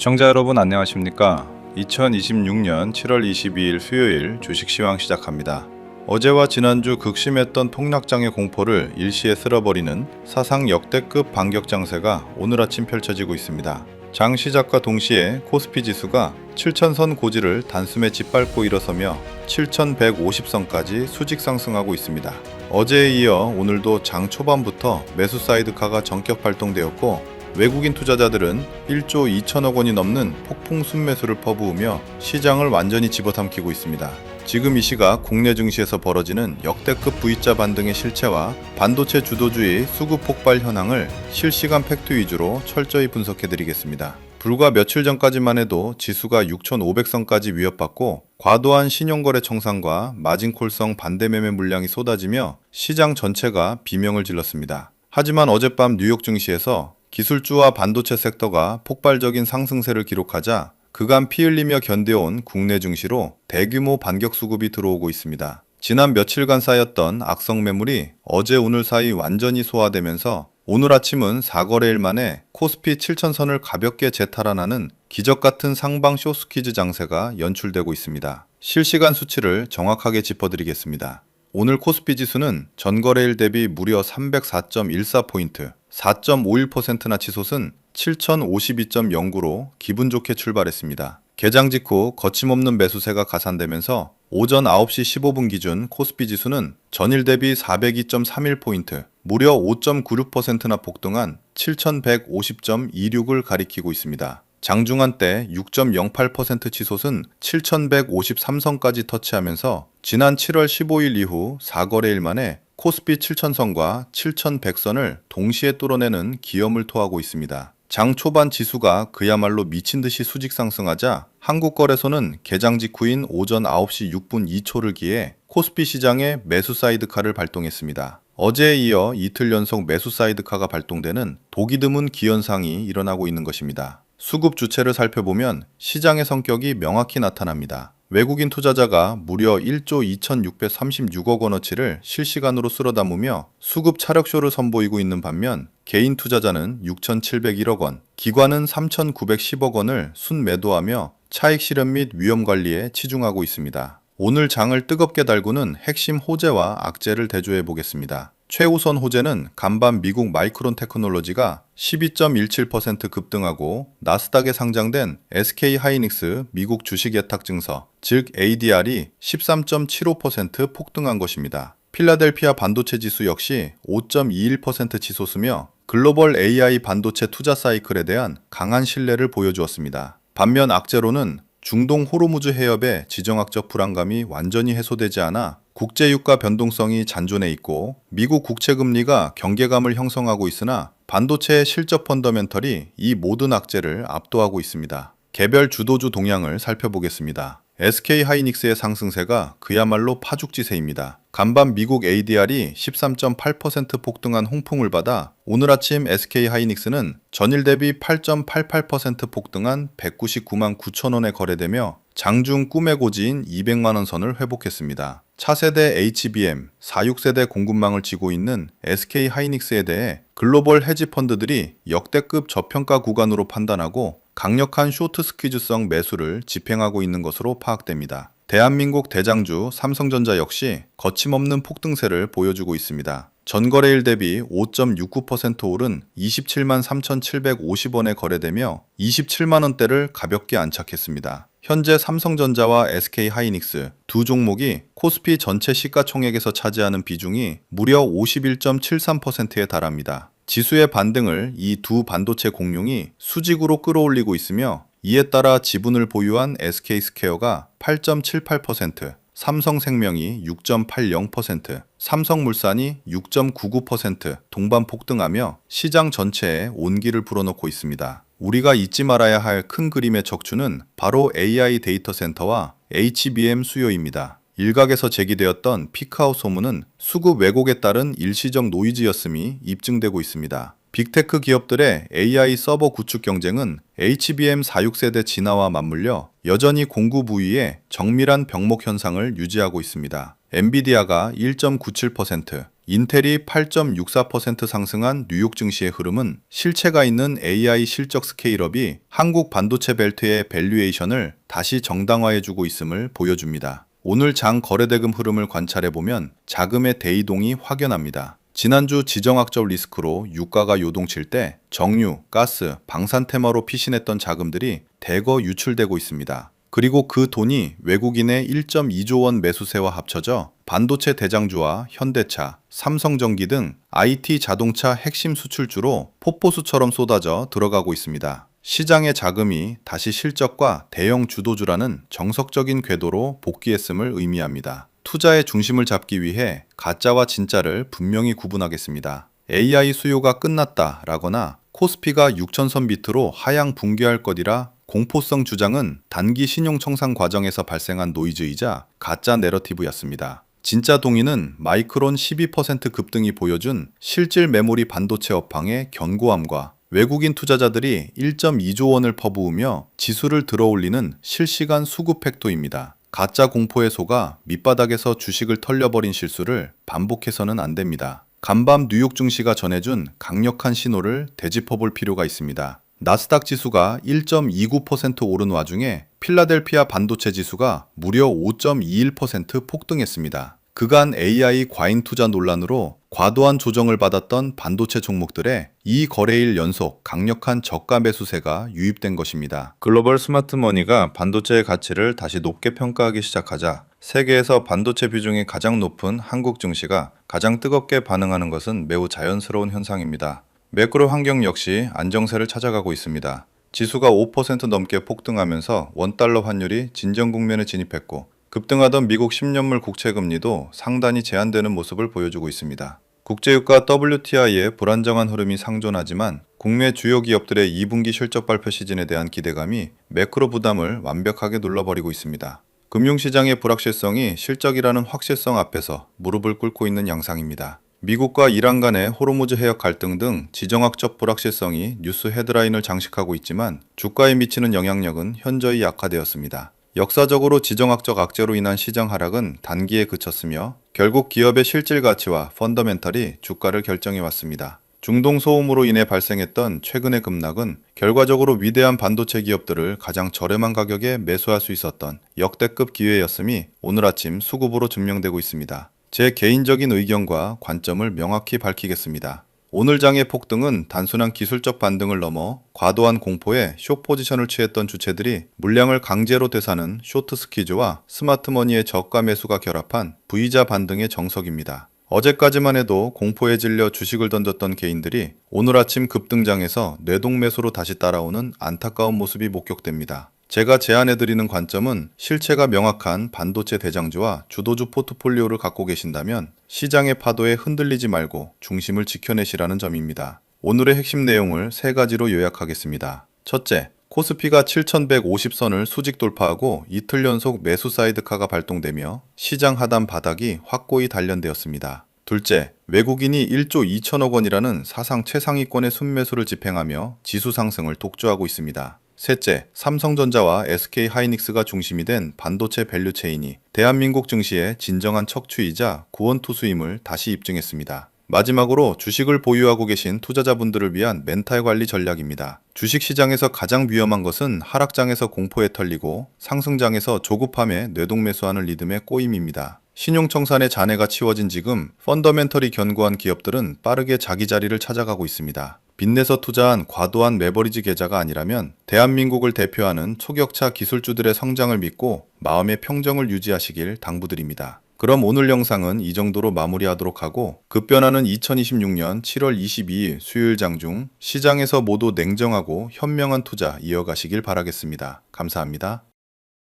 시청자 여러분 안녕하십니까? 2026년 7월 22일 수요일 주식시황 시작합니다. 어제와 지난주 극심했던 폭락장의 공포를 일시에 쓸어버리는 사상 역대급 반격 장세가 오늘 아침 펼쳐지고 있습니다. 장 시작과 동시에 코스피 지수가 7,000선 고지를 단숨에 짓밟고 일어서며 7,150선까지 수직 상승하고 있습니다. 어제에 이어 오늘도 장 초반부터 매수 사이드카가 전격 발동되었고 외국인 투자자들은 1조 2천억 원이 넘는 폭풍 순매수를 퍼부으며 시장을 완전히 집어삼키고 있습니다. 지금 이 시각 국내 증시에서 벌어지는 역대급 V자 반등의 실체와 반도체 주도주의 수급 폭발 현황을 실시간 팩트 위주로 철저히 분석해드리겠습니다. 불과 며칠 전까지만 해도 지수가 6,500선까지 위협받고 과도한 신용거래 청산과 마진콜성 반대매매 물량이 쏟아지며 시장 전체가 비명을 질렀습니다. 하지만 어젯밤 뉴욕 증시에서 기술주와 반도체 섹터가 폭발적인 상승세를 기록하자 그간 피 흘리며 견뎌온 국내 증시로 대규모 반격 수급이 들어오고 있습니다. 지난 며칠간 쌓였던 악성 매물이 어제 오늘 사이 완전히 소화되면서 오늘 아침은 4거래일 만에 코스피 7,000선을 가볍게 재탈환하는 기적같은 상방 쇼스퀴즈 장세가 연출되고 있습니다. 실시간 수치를 정확하게 짚어드리겠습니다. 오늘 코스피 지수는 전거래일 대비 무려 304.14포인트, 4.51%나 치솟은 7052.09로 기분 좋게 출발했습니다. 개장 직후 거침없는 매수세가 가산되면서 오전 9시 15분 기준 코스피 지수는 전일 대비 402.31포인트, 무려 5.96%나 폭등한 7150.26을 가리키고 있습니다. 장중한 때 6.08% 치솟은 7153선까지 터치하면서 지난 7월 15일 이후 4거래일 만에 코스피 7,000선과 7,100선을 동시에 뚫어내는 기염을 토하고 있습니다. 장 초반 지수가 그야말로 미친듯이 수직 상승하자 한국거래소는 개장 직후인 오전 9시 6분 2초를 기해 코스피 시장에 매수 사이드카를 발동했습니다. 어제에 이어 이틀 연속 매수 사이드카가 발동되는 보기 드문 기현상이 일어나고 있는 것입니다. 수급 주체를 살펴보면 시장의 성격이 명확히 나타납니다. 외국인 투자자가 무려 1조 2,636억 원어치를 실시간으로 쓸어 담으며 수급 차력쇼를 선보이고 있는 반면 개인 투자자는 6,701억 원, 기관은 3,910억 원을 순매도하며 차익 실현 및 위험 관리에 치중하고 있습니다. 오늘 장을 뜨겁게 달구는 핵심 호재와 악재를 대조해 보겠습니다. 최우선 호재는 간밤 미국 마이크론 테크놀로지가 12.17% 급등하고 나스닥에 상장된 SK하이닉스 미국 주식예탁 증서, 즉 ADR이 13.75% 폭등한 것입니다. 필라델피아 반도체 지수 역시 5.21% 치솟으며 글로벌 AI 반도체 투자 사이클에 대한 강한 신뢰를 보여주었습니다. 반면 악재로는 중동 호르무즈 해협의 지정학적 불안감이 완전히 해소되지 않아 국제유가 변동성이 잔존해 있고 미국 국채금리가 경계감을 형성하고 있으나 반도체의 실적 펀더멘털이 이 모든 악재를 압도하고 있습니다. 개별 주도주 동향을 살펴보겠습니다. SK하이닉스의 상승세가 그야말로 파죽지세입니다. 간밤 미국 ADR이 13.8% 폭등한 홍풍을 받아 오늘 아침 SK하이닉스는 전일 대비 8.88% 폭등한 199만 9천 원에 거래되며 장중 꿈의 고지인 200만원 선을 회복했습니다. 차세대 HBM, 46세대 공급망을 쥐고 있는 SK하이닉스에 대해 글로벌 헤지펀드들이 역대급 저평가 구간으로 판단하고 강력한 쇼트 스퀴즈성 매수를 집행하고 있는 것으로 파악됩니다. 대한민국 대장주 삼성전자 역시 거침없는 폭등세를 보여주고 있습니다. 전거래일 대비 5.69% 오른 273만 3,750원에 거래되며 27만원대를 가볍게 안착했습니다. 현재 삼성전자와 SK하이닉스 두 종목이 코스피 전체 시가총액에서 차지하는 비중이 무려 51.73%에 달합니다. 지수의 반등을 이 두 반도체 공룡이 수직으로 끌어올리고 있으며 이에 따라 지분을 보유한 SK스퀘어가 8.78%, 삼성생명이 6.80%, 삼성물산이 6.99% 동반 폭등하며 시장 전체에 온기를 불어넣고 있습니다. 우리가 잊지 말아야 할 큰 그림의 척추는 바로 AI 데이터 센터와 HBM 수요입니다. 일각에서 제기되었던 피크아웃 소문은 수급 왜곡에 따른 일시적 노이즈였음이 입증되고 있습니다. 빅테크 기업들의 AI 서버 구축 경쟁은 HBM 46세대 진화와 맞물려 여전히 공구 부위에 정밀한 병목 현상을 유지하고 있습니다. 엔비디아가 1.97%, 인텔이 8.64% 상승한 뉴욕 증시의 흐름은 실체가 있는 AI 실적 스케일업이 한국 반도체 벨트의 밸류에이션을 다시 정당화해주고 있음을 보여줍니다. 오늘 장 거래대금 흐름을 관찰해보면 자금의 대이동이 확연합니다. 지난주 지정학적 리스크로 유가가 요동칠 때 정유, 가스, 방산 테마로 피신했던 자금들이 대거 유출되고 있습니다. 그리고 그 돈이 외국인의 1.2조 원 매수세와 합쳐져 반도체 대장주와 현대차, 삼성전기 등 IT 자동차 핵심 수출주로 폭포수처럼 쏟아져 들어가고 있습니다. 시장의 자금이 다시 실적과 대형 주도주라는 정석적인 궤도로 복귀했음을 의미합니다. 투자의 중심을 잡기 위해 가짜와 진짜를 분명히 구분하겠습니다. AI 수요가 끝났다라거나 코스피가 6천선 비트로 하향 붕괴할 것이라 공포성 주장은 단기 신용 청산 과정에서 발생한 노이즈이자 가짜 내러티브였습니다. 진짜 동의는 마이크론 12% 급등이 보여준 실질 메모리 반도체 업황의 견고함과 외국인 투자자들이 1.2조 원을 퍼부으며 지수를 들어올리는 실시간 수급 팩토입니다. 가짜 공포에 속아 밑바닥에서 주식을 털려버린 실수를 반복해서는 안 됩니다. 간밤 뉴욕 증시가 전해준 강력한 신호를 되짚어볼 필요가 있습니다. 나스닥 지수가 1.29% 오른 와중에 필라델피아 반도체 지수가 무려 5.21% 폭등했습니다. 그간 AI 과잉 투자 논란으로 과도한 조정을 받았던 반도체 종목들의 2거래일 연속 강력한 저가 매수세가 유입된 것입니다. 글로벌 스마트머니가 반도체의 가치를 다시 높게 평가하기 시작하자 세계에서 반도체 비중이 가장 높은 한국 증시가 가장 뜨겁게 반응하는 것은 매우 자연스러운 현상입니다. 매크로 환경 역시 안정세를 찾아가고 있습니다. 지수가 5% 넘게 폭등하면서 원달러 환율이 진정 국면에 진입했고 급등하던 미국 10년물 국채금리도 상단이 제한되는 모습을 보여주고 있습니다. 국제유가 WTI의 불안정한 흐름이 상존하지만 국내 주요 기업들의 2분기 실적 발표 시즌에 대한 기대감이 매크로 부담을 완벽하게 눌러버리고 있습니다. 금융시장의 불확실성이 실적이라는 확실성 앞에서 무릎을 꿇고 있는 양상입니다. 미국과 이란 간의 호르무즈 해역 갈등 등 지정학적 불확실성이 뉴스 헤드라인을 장식하고 있지만 주가에 미치는 영향력은 현저히 약화되었습니다. 역사적으로 지정학적 악재로 인한 시장 하락은 단기에 그쳤으며 결국 기업의 실질 가치와 펀더멘털이 주가를 결정해 왔습니다. 중동 소음으로 인해 발생했던 최근의 급락은 결과적으로 위대한 반도체 기업들을 가장 저렴한 가격에 매수할 수 있었던 역대급 기회였음이 오늘 아침 수급으로 증명되고 있습니다. 제 개인적인 의견과 관점을 명확히 밝히겠습니다. 오늘 장의 폭등은 단순한 기술적 반등을 넘어 과도한 공포에 숏 포지션을 취했던 주체들이 물량을 강제로 되사는 쇼트 스퀴즈와 스마트머니의 저가 매수가 결합한 V자 반등의 정석입니다. 어제까지만 해도 공포에 질려 주식을 던졌던 개인들이 오늘 아침 급등장에서 뇌동매수로 다시 따라오는 안타까운 모습이 목격됩니다. 제가 제안해드리는 관점은 실체가 명확한 반도체 대장주와 주도주 포트폴리오를 갖고 계신다면 시장의 파도에 흔들리지 말고 중심을 지켜내시라는 점입니다. 오늘의 핵심 내용을 3가지로 요약하겠습니다. 첫째, 코스피가 7150선을 수직 돌파하고 이틀 연속 매수 사이드카가 발동되며 시장 하단 바닥이 확고히 단련되었습니다. 둘째, 외국인이 1조 2천억 원이라는 사상 최상위권의 순매수를 집행하며 지수 상승을 독주하고 있습니다. 셋째, 삼성전자와 SK하이닉스가 중심이 된 반도체 밸류체인이 대한민국 증시의 진정한 척추이자 구원투수임을 다시 입증했습니다. 마지막으로 주식을 보유하고 계신 투자자분들을 위한 멘탈 관리 전략입니다. 주식시장에서 가장 위험한 것은 하락장에서 공포에 털리고 상승장에서 조급함에 뇌동매수하는 리듬의 꼬임입니다. 신용청산의 잔해가 치워진 지금 펀더멘털이 견고한 기업들은 빠르게 자기 자리를 찾아가고 있습니다. 빚내서 투자한 과도한 레버리지 계좌가 아니라면 대한민국을 대표하는 초격차 기술주들의 성장을 믿고 마음의 평정을 유지하시길 당부드립니다. 그럼 오늘 영상은 이 정도로 마무리하도록 하고 급변하는 2026년 7월 22일 수요일 장중 시장에서 모두 냉정하고 현명한 투자 이어가시길 바라겠습니다. 감사합니다.